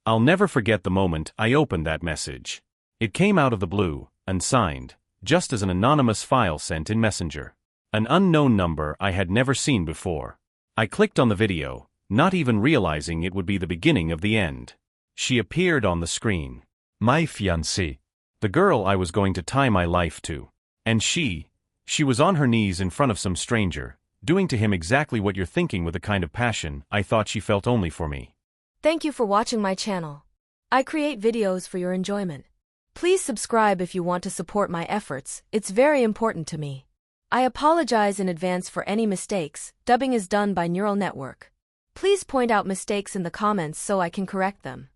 I'll never forget the moment I opened that message. It came out of the blue, unsigned, just as an anonymous file sent in Messenger. An unknown number I had never seen before. I clicked on the video, not even realizing it would be the beginning of the end. She appeared on the screen. My fiancée. The girl I was going to tie my life to. And she was on her knees in front of some stranger, doing to him exactly what you're thinking with the kind of passion I thought she felt only for me. Thank you for watching my channel. I create videos for your enjoyment. Please subscribe if you want to support my efforts, it's very important to me. I apologize in advance for any mistakes, dubbing is done by neural network. Please point out mistakes in the comments so I can correct them.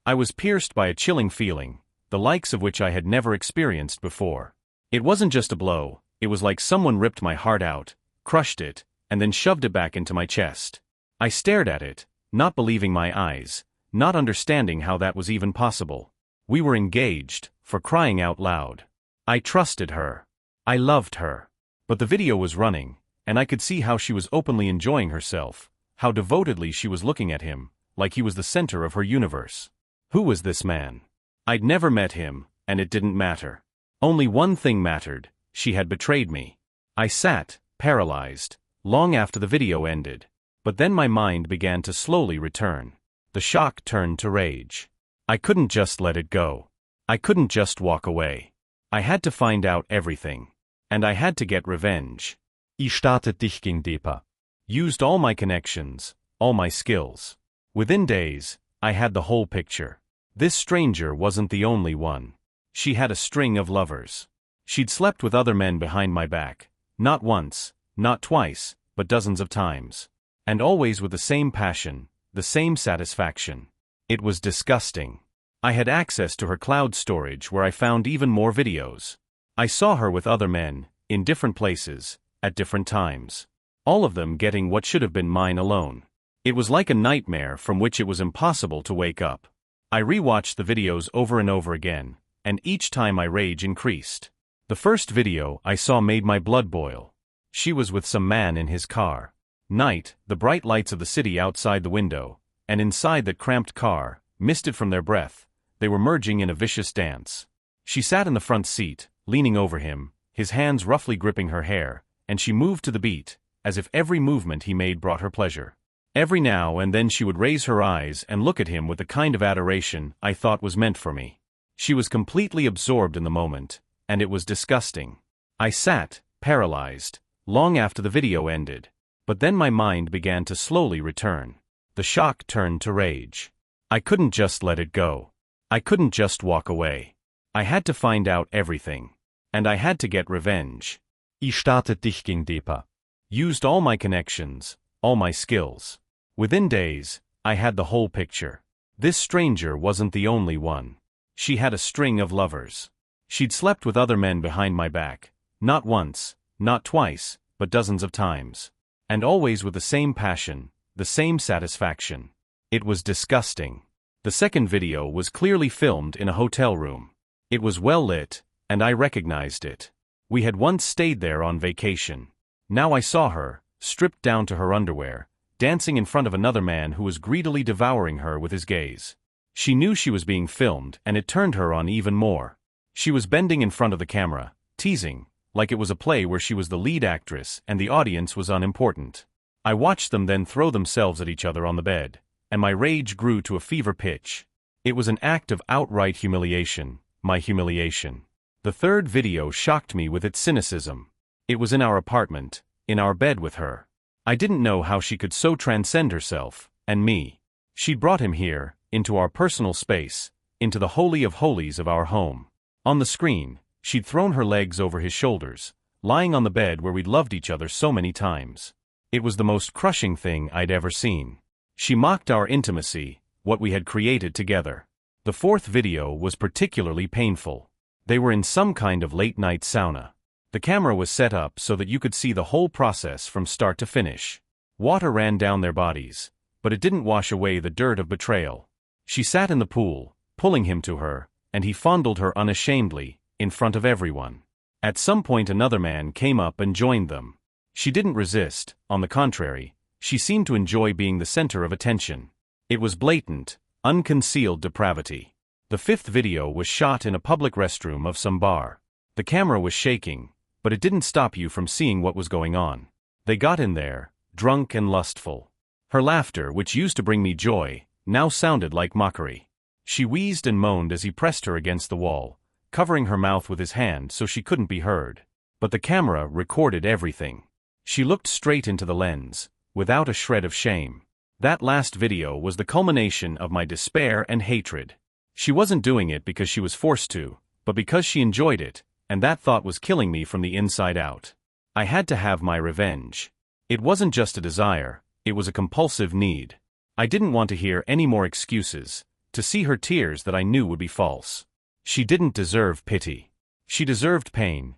I was pierced by a chilling feeling, the likes of which I had never experienced before. It wasn't just a blow, it was like someone ripped my heart out, crushed it, and then shoved it back into my chest. I stared at it, not believing my eyes, not understanding how that was even possible. We were engaged, for crying out loud. I trusted her. I loved her. But the video was running, and I could see how she was openly enjoying herself, how devotedly she was looking at him, like he was the center of her universe. Who was this man? I'd never met him, and it didn't matter. Only one thing mattered, she had betrayed me. I sat, paralyzed, long after the video ended. But then my mind began to slowly return. The shock turned to rage. I couldn't just let it go. I couldn't just walk away. I had to find out everything. And I had to get revenge. Ich starte dich gegen Depa. Used all my connections, all my skills. Within days, I had the whole picture. This stranger wasn't the only one. She had a string of lovers. She'd slept with other men behind my back. Not once, not twice, but dozens of times. And always with the same passion, the same satisfaction. It was disgusting. I had access to her cloud storage where I found even more videos. I saw her with other men, in different places, at different times. All of them getting what should have been mine alone. It was like a nightmare from which it was impossible to wake up. I rewatched the videos over and over again, and each time my rage increased. The first video I saw made my blood boil. She was with some man in his car. Night, the bright lights of the city outside the window, and inside that cramped car, misted from their breath, they were merging in a vicious dance. She sat in the front seat, leaning over him, his hands roughly gripping her hair, and she moved to the beat, as if every movement he made brought her pleasure. Every now and then she would raise her eyes and look at him with the kind of adoration I thought was meant for me. She was completely absorbed in the moment, and it was disgusting. I sat, paralyzed, long after the video ended. But then my mind began to slowly return. The shock turned to rage. I couldn't just let it go. I couldn't just walk away. I had to find out everything. And I had to get revenge. Ich starte dich gegen Depa. Used all my connections, all my skills. Within days, I had the whole picture. This stranger wasn't the only one. She had a string of lovers. She'd slept with other men behind my back. Not once, not twice, but dozens of times. And always with the same passion, the same satisfaction. It was disgusting. The second video was clearly filmed in a hotel room. It was well lit, and I recognized it. We had once stayed there on vacation. Now I saw her, stripped down to her underwear, dancing in front of another man who was greedily devouring her with his gaze. She knew she was being filmed, and it turned her on even more. She was bending in front of the camera, teasing, like it was a play where she was the lead actress and the audience was unimportant. I watched them then throw themselves at each other on the bed, and my rage grew to a fever pitch. It was an act of outright humiliation, my humiliation. The third video shocked me with its cynicism. It was in our apartment, in our bed with her. I didn't know how she could so transcend herself, and me. She'd brought him here, into our personal space, into the holy of holies of our home. On the screen, she'd thrown her legs over his shoulders, lying on the bed where we'd loved each other so many times. It was the most crushing thing I'd ever seen. She mocked our intimacy, what we had created together. The fourth video was particularly painful. They were in some kind of late-night sauna. The camera was set up so that you could see the whole process from start to finish. Water ran down their bodies, but it didn't wash away the dirt of betrayal. She sat in the pool, pulling him to her, and he fondled her unashamedly, in front of everyone. At some point another man came up and joined them. She didn't resist, on the contrary, she seemed to enjoy being the center of attention. It was blatant, Unconcealed depravity. The fifth video was shot in a public restroom of some bar. The camera was shaking, but it didn't stop you from seeing what was going on. They got in there, drunk and lustful. Her laughter, which used to bring me joy, now sounded like mockery. She wheezed and moaned as he pressed her against the wall, covering her mouth with his hand so she couldn't be heard. But the camera recorded everything. She looked straight into the lens, without a shred of shame. That last video was the culmination of my despair and hatred. She wasn't doing it because she was forced to, but because she enjoyed it, and that thought was killing me from the inside out. I had to have my revenge. It wasn't just a desire, it was a compulsive need. I didn't want to hear any more excuses, to see her tears that I knew would be false. She didn't deserve pity. She deserved pain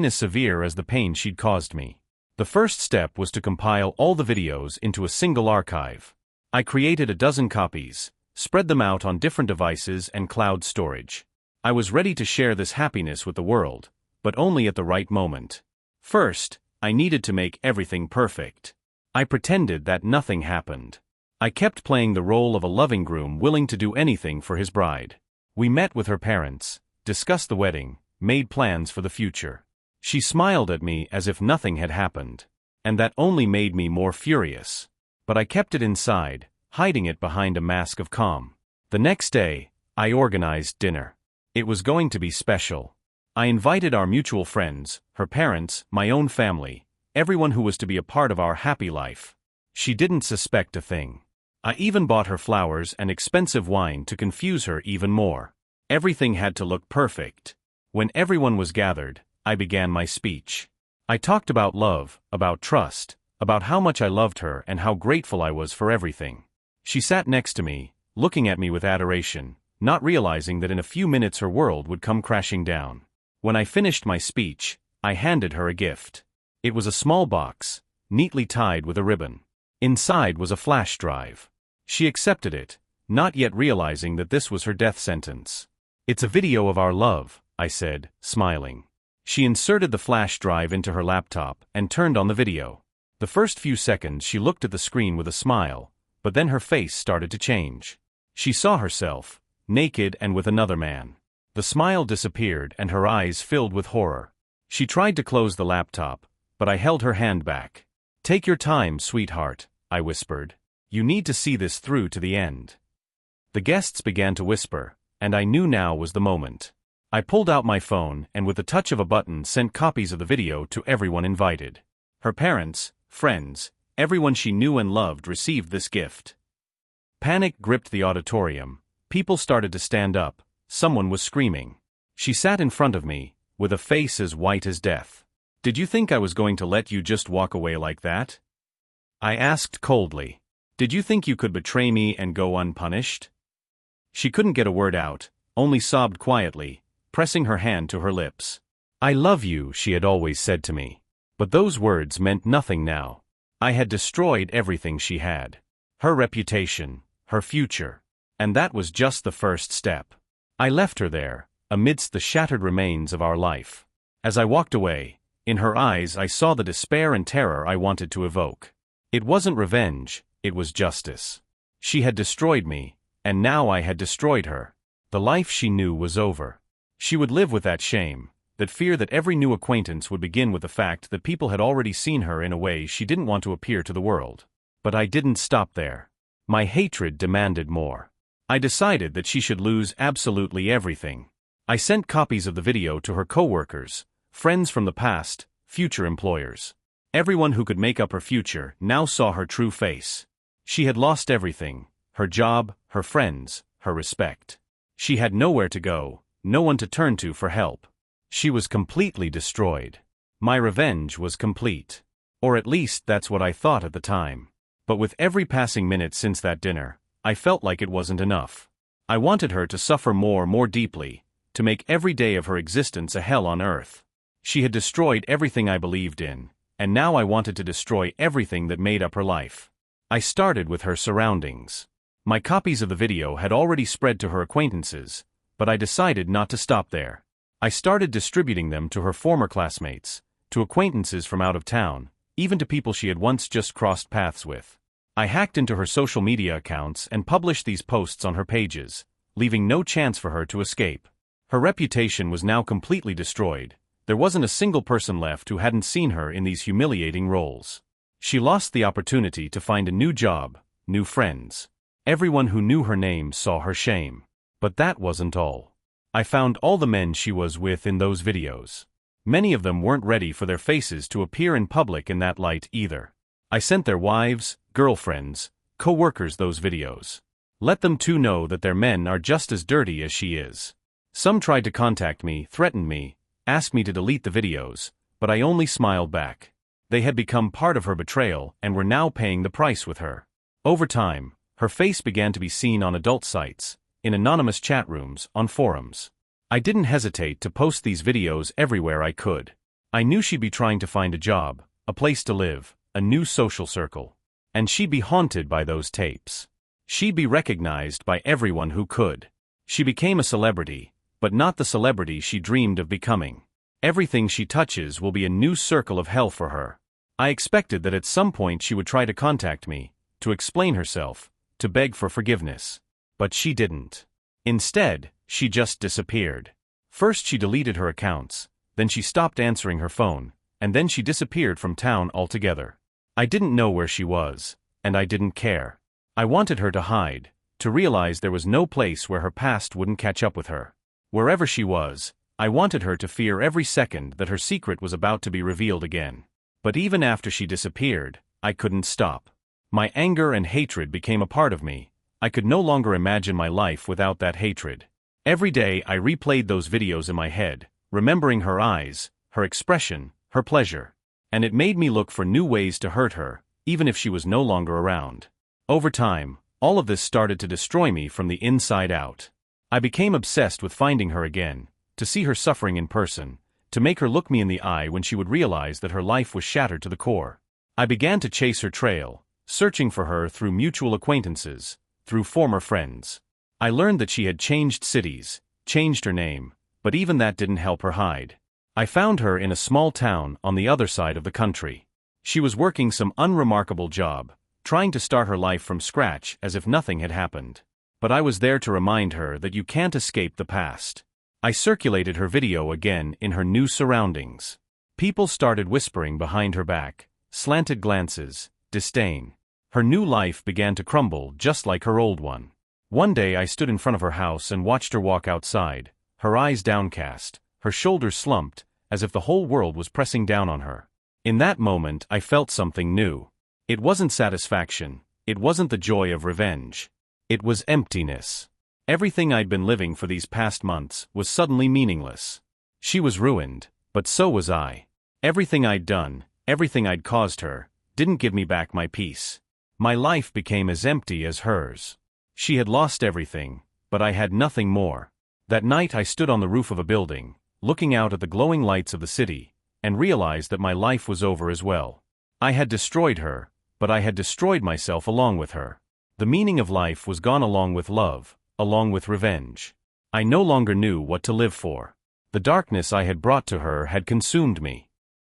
as severe as the pain she'd caused me. The first step was to compile all the videos into a single archive. I created a dozen copies, spread them out on different devices and cloud storage. I was ready to share this happiness with the world, but only at the right moment. First, I needed to make everything perfect. I pretended that nothing happened. I kept playing the role of a loving groom willing to do anything for his bride. We met with her parents, discussed the wedding, made plans for the future. She smiled at me as if nothing had happened, and that only made me more furious. But I kept it inside, hiding it behind a mask of calm. The next day, I organized dinner. It was going to be special. I invited our mutual friends, her parents, my own family, everyone who was to be a part of our happy life. She didn't suspect a thing. I even bought her flowers and expensive wine to confuse her even more. Everything had to look perfect. When everyone was gathered, I began my speech. I talked about love, about trust, about how much I loved her and how grateful I was for everything. She sat next to me, looking at me with adoration, not realizing that in a few minutes her world would come crashing down. When I finished my speech, I handed her a gift. It was a small box, neatly tied with a ribbon. Inside was a flash drive. She accepted it, not yet realizing that this was her death sentence. "It's a video of our love," I said, smiling. She inserted the flash drive into her laptop and turned on the video. The first few seconds she looked at the screen with a smile, but then her face started to change. She saw herself, naked and with another man. The smile disappeared and her eyes filled with horror. She tried to close the laptop, but I held her hand back. "Take your time, sweetheart," I whispered. "You need to see this through to the end." The guests began to whisper, and I knew now was the moment. I pulled out my phone and with the touch of a button sent copies of the video to everyone invited. Her parents, friends, everyone she knew and loved received this gift. Panic gripped the auditorium. People started to stand up. Someone was screaming. She sat in front of me, with a face as white as death. "Did you think I was going to let you just walk away like that?" I asked coldly. "Did you think you could betray me and go unpunished?" She couldn't get a word out, only sobbed quietly, pressing her hand to her lips. "I love you," she had always said to me. But those words meant nothing now. I had destroyed everything she had. Her reputation, her future. And that was just the first step. I left her there, amidst the shattered remains of our life. As I walked away, in her eyes I saw the despair and terror I wanted to evoke. It wasn't revenge, it was justice. She had destroyed me, and now I had destroyed her. The life she knew was over. She would live with that shame, that fear that every new acquaintance would begin with the fact that people had already seen her in a way she didn't want to appear to the world. But I didn't stop there. My hatred demanded more. I decided that she should lose absolutely everything. I sent copies of the video to her coworkers, friends from the past, future employers. Everyone who could make up her future now saw her true face. She had lost everything: her job, her friends, her respect. She had nowhere to go, no one to turn to for help. She was completely destroyed. My revenge was complete. Or at least that's what I thought at the time. But with every passing minute since that dinner, I felt like it wasn't enough. I wanted her to suffer more deeply, to make every day of her existence a hell on earth. She had destroyed everything I believed in, and now I wanted to destroy everything that made up her life. I started with her surroundings. My copies of the video had already spread to her acquaintances, but I decided not to stop there. I started distributing them to her former classmates, to acquaintances from out of town, even to people she had once just crossed paths with. I hacked into her social media accounts and published these posts on her pages, leaving no chance for her to escape. Her reputation was now completely destroyed. There wasn't a single person left who hadn't seen her in these humiliating roles. She lost the opportunity to find a new job, new friends. Everyone who knew her name saw her shame. But that wasn't all. I found all the men she was with in those videos. Many of them weren't ready for their faces to appear in public in that light either. I sent their wives, girlfriends, co-workers those videos. Let them too know that their men are just as dirty as she is. Some tried to contact me, threatened me, asked me to delete the videos, but I only smiled back. They had become part of her betrayal and were now paying the price with her. Over time, her face began to be seen on adult sites, in anonymous chat rooms, on forums. I didn't hesitate to post these videos everywhere I could. I knew she'd be trying to find a job, a place to live, a new social circle. And she'd be haunted by those tapes. She'd be recognized by everyone who could. She became a celebrity, but not the celebrity she dreamed of becoming. Everything she touches will be a new circle of hell for her. I expected that at some point she would try to contact me, to explain herself, to beg for forgiveness. But she didn't. Instead, she just disappeared. First she deleted her accounts, then she stopped answering her phone, and then she disappeared from town altogether. I didn't know where she was, and I didn't care. I wanted her to hide, to realize there was no place where her past wouldn't catch up with her. Wherever she was, I wanted her to fear every second that her secret was about to be revealed again. But even after she disappeared, I couldn't stop. My anger and hatred became a part of me. I could no longer imagine my life without that hatred. Every day I replayed those videos in my head, remembering her eyes, her expression, her pleasure. And it made me look for new ways to hurt her, even if she was no longer around. Over time, all of this started to destroy me from the inside out. I became obsessed with finding her again, to see her suffering in person, to make her look me in the eye when she would realize that her life was shattered to the core. I began to chase her trail, searching for her through mutual acquaintances, through former friends. I learned that she had changed cities, changed her name, but even that didn't help her hide. I found her in a small town on the other side of the country. She was working some unremarkable job, trying to start her life from scratch as if nothing had happened. But I was there to remind her that you can't escape the past. I circulated her video again in her new surroundings. People started whispering behind her back, slanted glances, disdain. Her new life began to crumble just like her old one. One day I stood in front of her house and watched her walk outside, her eyes downcast, her shoulders slumped, as if the whole world was pressing down on her. In that moment I felt something new. It wasn't satisfaction, it wasn't the joy of revenge. It was emptiness. Everything I'd been living for these past months was suddenly meaningless. She was ruined, but so was I. Everything I'd done, everything I'd caused her, didn't give me back my peace. My life became as empty as hers. She had lost everything, but I had nothing more. That night I stood on the roof of a building, looking out at the glowing lights of the city, and realized that my life was over as well. I had destroyed her, but I had destroyed myself along with her. The meaning of life was gone along with love, along with revenge. I no longer knew what to live for. The darkness I had brought to her had consumed me.